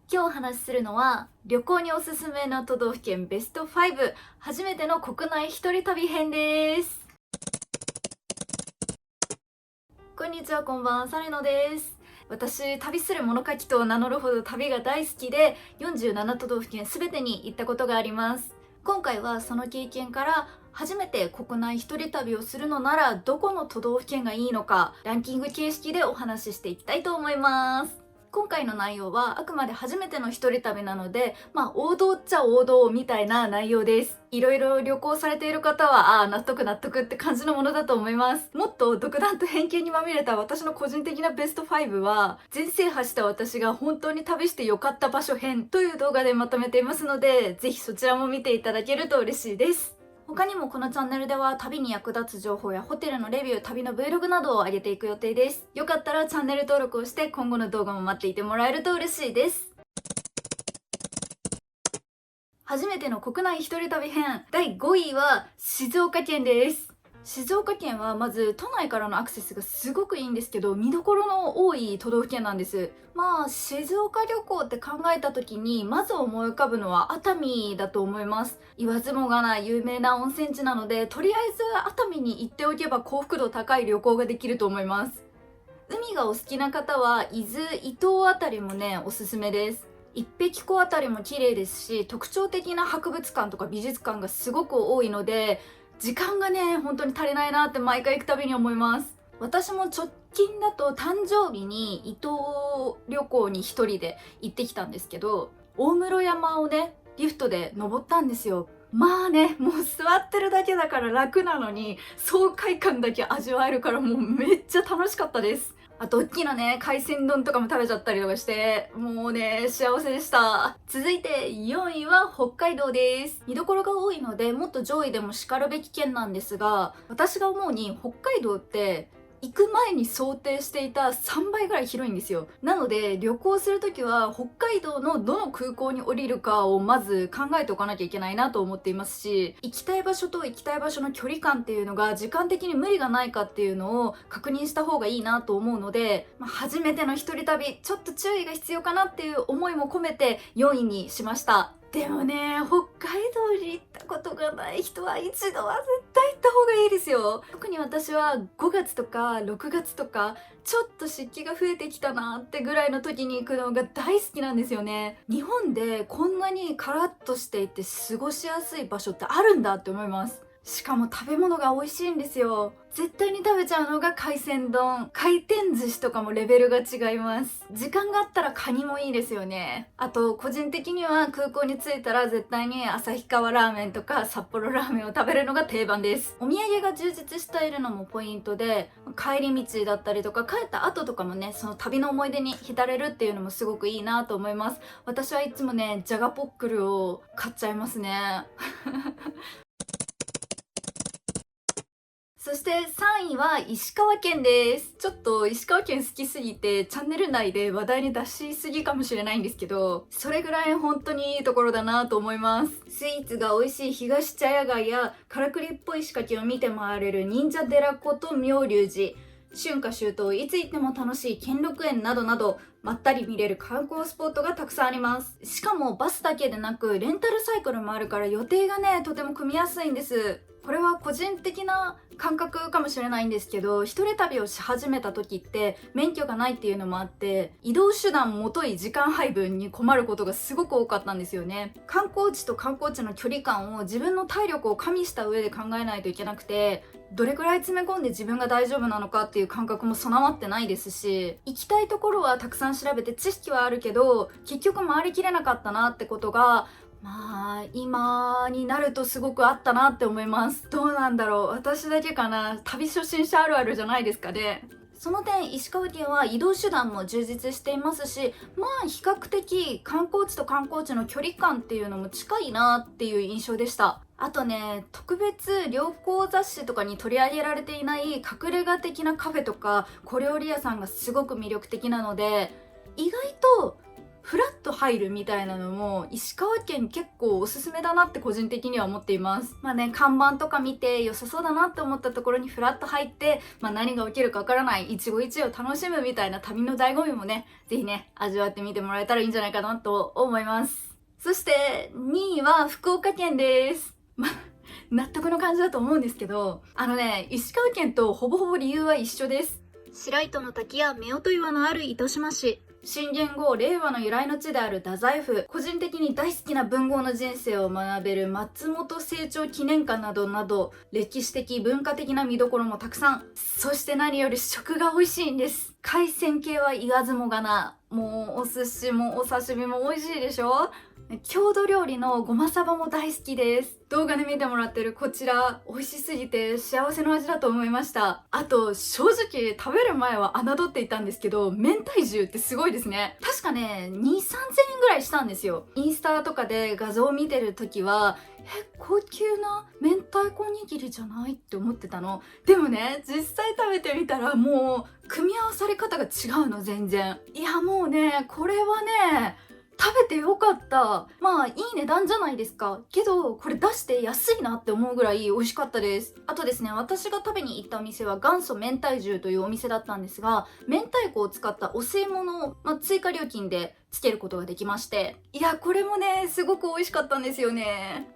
今日お話しするのは旅行におすすめの都道府県ベスト5初めての国内一人旅編です。こんにちは、こんばんは、サレノです。私、旅する物書きと名乗るほど旅が大好きで47都道府県全てに行ったことがあります。今回はその経験から初めて国内一人旅をするのならどこの都道府県がいいのかランキング形式でお話ししていきたいと思います。今回の内容はあくまで初めての一人旅なので、王道っちゃ王道みたいな内容です。いろいろ旅行されている方は、納得納得って感じのものだと思います。もっと独断と偏見にまみれた私の個人的なベスト5は、全制覇した私が本当に旅してよかった場所編という動画でまとめていますので、ぜひそちらも見ていただけると嬉しいです。他にもこのチャンネルでは旅に役立つ情報やホテルのレビュー、旅の Vlog などを上げていく予定です。よかったらチャンネル登録をして今後の動画も待っていてもらえると嬉しいです。初めての国内一人旅編第5位は静岡県です。静岡県はまず都内からのアクセスがすごくいいんですけど、見どころの多い都道府県なんです。静岡旅行って考えた時にまず思い浮かぶのは熱海だと思います。言わずもがな有名な温泉地なので、とりあえず熱海に行っておけば幸福度高い旅行ができると思います。海がお好きな方は伊豆、伊東あたりもね、おすすめです。一碧湖あたりも綺麗ですし、特徴的な博物館とか美術館がすごく多いので、時間がね、本当に足りないなって毎回行くたびに思います。私も直近だと誕生日に伊東旅行に一人で行ってきたんですけど、大室山をね、リフトで登ったんですよ。もう座ってるだけだから楽なのに、爽快感だけ味わえるからもうめっちゃ楽しかったです。あと、大きなね、海鮮丼とかも食べちゃったりとかして、もうね、幸せでした。続いて、4位は北海道です。見どころが多いので、もっと上位でも叱るべき県なんですが、私が思うに、北海道って、行く前に想定していた3倍ぐらい広いんですよ。なので旅行するときは北海道のどの空港に降りるかをまず考えておかなきゃいけないなと思っていますし、行きたい場所と行きたい場所の距離感っていうのが時間的に無理がないかっていうのを確認した方がいいなと思うので、初めての一人旅ちょっと注意が必要かなっていう思いも込めて4位にしました。でもね、北海道に行ったことがない人は一度は絶対行った方がいいですよ。特に私は5月とか6月とかちょっと湿気が増えてきたなってぐらいの時に行くのが大好きなんですよね。日本でこんなにカラッとしていて過ごしやすい場所ってあるんだって思います。しかも食べ物が美味しいんですよ。絶対に食べちゃうのが海鮮丼。回転寿司とかもレベルが違います。時間があったらカニもいいですよね。あと、個人的には空港に着いたら絶対に旭川ラーメンとか札幌ラーメンを食べるのが定番です。お土産が充実しているのもポイントで、帰り道だったりとか帰った後とかもね、その旅の思い出に浸れるっていうのもすごくいいなと思います。私はいつもね、じゃがポックルを買っちゃいますね。そして3位は石川県です。ちょっと石川県好きすぎてチャンネル内で話題に出しすぎかもしれないんですけど、それぐらい本当にいいところだなと思います。スイーツが美味しい東茶屋街やからくりっぽい仕掛けを見て回れる忍者寺子と妙隆寺、春夏秋冬いつ行っても楽しい兼六園などなど、まったり見れる観光スポットがたくさんあります。しかもバスだけでなくレンタルサイクルもあるから予定がね、とても組みやすいんです。これは個人的な感覚かもしれないんですけど、一人旅をし始めた時って免許がないっていうのもあって、移動手段もとい時間配分に困ることがすごく多かったんですよね。観光地と観光地の距離感を自分の体力を加味した上で考えないといけなくて、どれくらい詰め込んで自分が大丈夫なのかっていう感覚も備わってないですし、行きたいところはたくさん調べて知識はあるけど結局回りきれなかったなってことが今になるとすごくあったなって思います。どうなんだろう、私だけかな、旅初心者あるあるじゃないですかね。その点、石川県は移動手段も充実していますし、比較的観光地と観光地の距離感っていうのも近いなっていう印象でした。あとね、特別旅行雑誌とかに取り上げられていない隠れ家的なカフェとか小料理屋さんがすごく魅力的なので、意外とフラッと入るみたいなのも石川県結構おすすめだなって個人的には思っています。まあね、看板とか見て良さそうだなって思ったところにフラッと入って、何が起きるかわからない一期一会を楽しむみたいな旅の醍醐味もね、ぜひね、味わってみてもらえたらいいんじゃないかなと思います。そして2位は福岡県です。納得の感じだと思うんですけど、石川県とほぼほぼ理由は一緒です。白糸の滝や夫婦岩のある糸島市、信玄後令和の由来の地である太宰府、個人的に大好きな文豪の人生を学べる松本清張記念館などなど、歴史的文化的な見どころもたくさん。そして何より食が美味しいんです。海鮮系は言わずもがな。もうお寿司もお刺身も美味しいでしょ。郷土料理のごまさばも大好きです。動画で見てもらってるこちら、美味しすぎて幸せの味だと思いました。あと、正直食べる前は侮っていたんですけど、明太重ってすごいですね。確かね、2、3000円ぐらいしたんですよ。インスタとかで画像を見てるときは、高級な明太子おにぎりじゃないって思ってたの。でもね、実際食べてみたらもう、組み合わされ方が違うの、全然。いや、もうね、これはね、食べてよかった。いい値段じゃないですか。けど、これ出して安いなって思うぐらい美味しかったです。あとですね、私が食べに行ったお店は元祖明太重というお店だったんですが、明太子を使ったお吸い物を、追加料金でつけることができまして、いや、これもね、すごく美味しかったんですよね。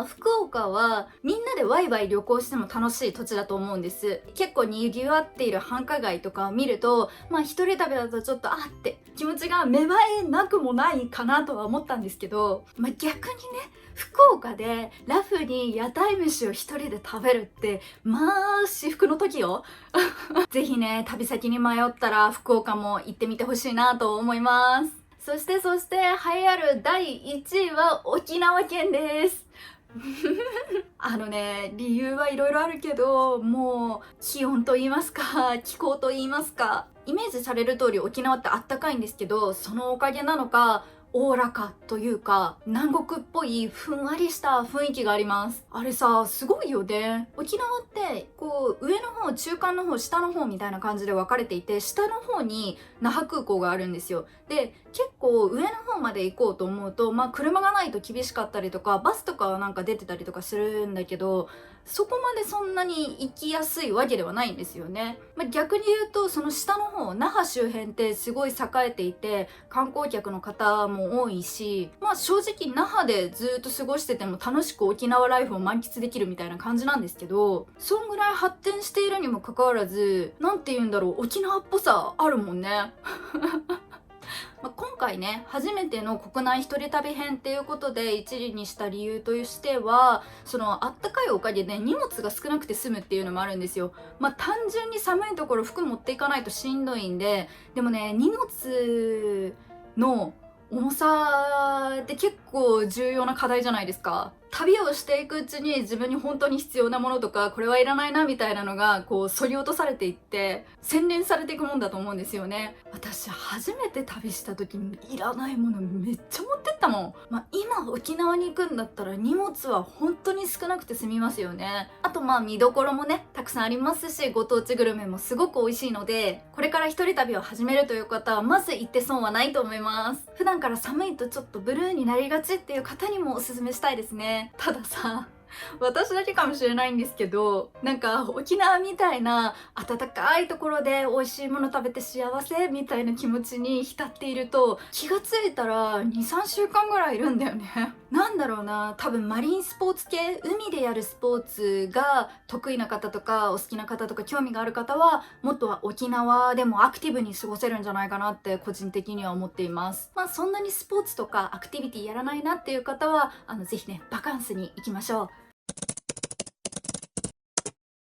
福岡はみんなでワイワイ旅行しても楽しい土地だと思うんです。結構賑わっている繁華街とかを見ると、一人旅だとちょっとって気持ちが芽生えなくもないかなとは思ったんですけど、逆にね、福岡でラフに屋台飯を一人で食べるって至福の時よ。ぜひね、旅先に迷ったら福岡も行ってみてほしいなと思います。そして栄えある第1位は沖縄県です。理由はいろいろあるけど、もう気温と言いますか、気候と言いますか、イメージされる通り沖縄ってあったかいんですけど、そのおかげなのかおおらかというか南国っぽいふんわりした雰囲気があります。あれさ、すごいよね。沖縄ってこう上の方、中間の方、下の方みたいな感じで分かれていて、下の方に那覇空港があるんですよ。で、結構上の方まで行こうと思うと車がないと厳しかったりとか、バスとかはなんか出てたりとかするんだけど、そこまでそんなに行きやすいわけではないんですよね。逆に言うと、その下の方、那覇周辺ってすごい栄えていて観光客の方も多いし、正直那覇でずっと過ごしてても楽しく沖縄ライフを満喫できるみたいな感じなんですけど、そんぐらい発展しているにもかかわらず、なんて言うんだろう、沖縄っぽさあるもんね。今回ね、初めての国内一人旅編っていうことで1位にした理由としては、そのあったかいおかげで荷物が少なくて済むっていうのもあるんですよ。単純に寒いところ服持っていかないとしんどいんで、でもね、荷物の重さって結構重要な課題じゃないですか。旅をしていくうちに自分に本当に必要なものとか、これはいらないなみたいなのがこう削り落とされていって洗練されていくもんだと思うんですよね。私初めて旅した時にいらないものめっちゃ持ってったもん。今沖縄に行くんだったら荷物は本当に少なくて済みますよね。あと見どころもねたくさんありますし、ご当地グルメもすごく美味しいので、これから一人旅を始めるという方はまず行って損はないと思います。普段から寒いとちょっとブルーになりがちっていう方にもおすすめしたいですね。たださ、私だけかもしれないんですけど、なんか沖縄みたいな暖かいところで美味しいもの食べて幸せみたいな気持ちに浸っていると、気がついたら 2,3 週間ぐらいいるんだよね。なんだろうな、多分マリンスポーツ系、海でやるスポーツが得意な方とかお好きな方とか興味がある方は、もっとは沖縄でもアクティブに過ごせるんじゃないかなって個人的には思っています。そんなにスポーツとかアクティビティやらないなっていう方はぜひね、バカンスに行きましょう。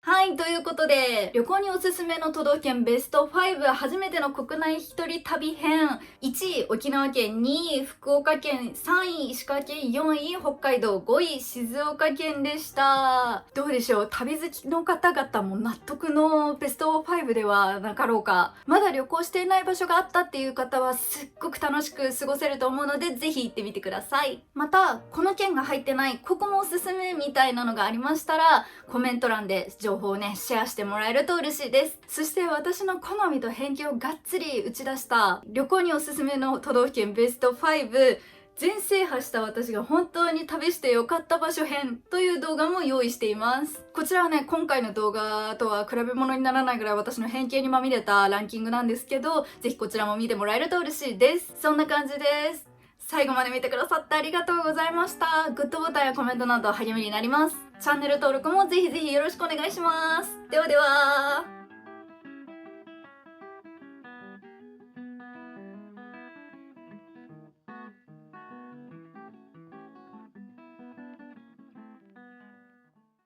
はい、ということで、旅行におすすめの都道府県ベスト5、初めての国内一人旅編。1位、沖縄県。2位、福岡県。3位、石川県。4位、北海道。5位、静岡県でした。どうでしょう、旅好きの方々も納得のベスト5ではなかろうか。まだ旅行していない場所があったっていう方はすっごく楽しく過ごせると思うので、ぜひ行ってみてください。また、この県が入ってない、ここもおすすめみたいなのがありましたら、コメント欄で情情報をねシェアしてもらえると嬉しいです。そして私の好みと偏見をがっつり打ち出した旅行におすすめの都道府県ベスト5、全制覇した私が本当に旅してよかった場所編という動画も用意しています。こちらはね、今回の動画とは比べ物にならないぐらい私の偏見にまみれたランキングなんですけど、ぜひこちらも見てもらえると嬉しいです。そんな感じです。最後まで見てくださってありがとうございました。グッドボタンやコメントなど励みになります。チャンネル登録もぜひぜひよろしくお願いします。ではでは。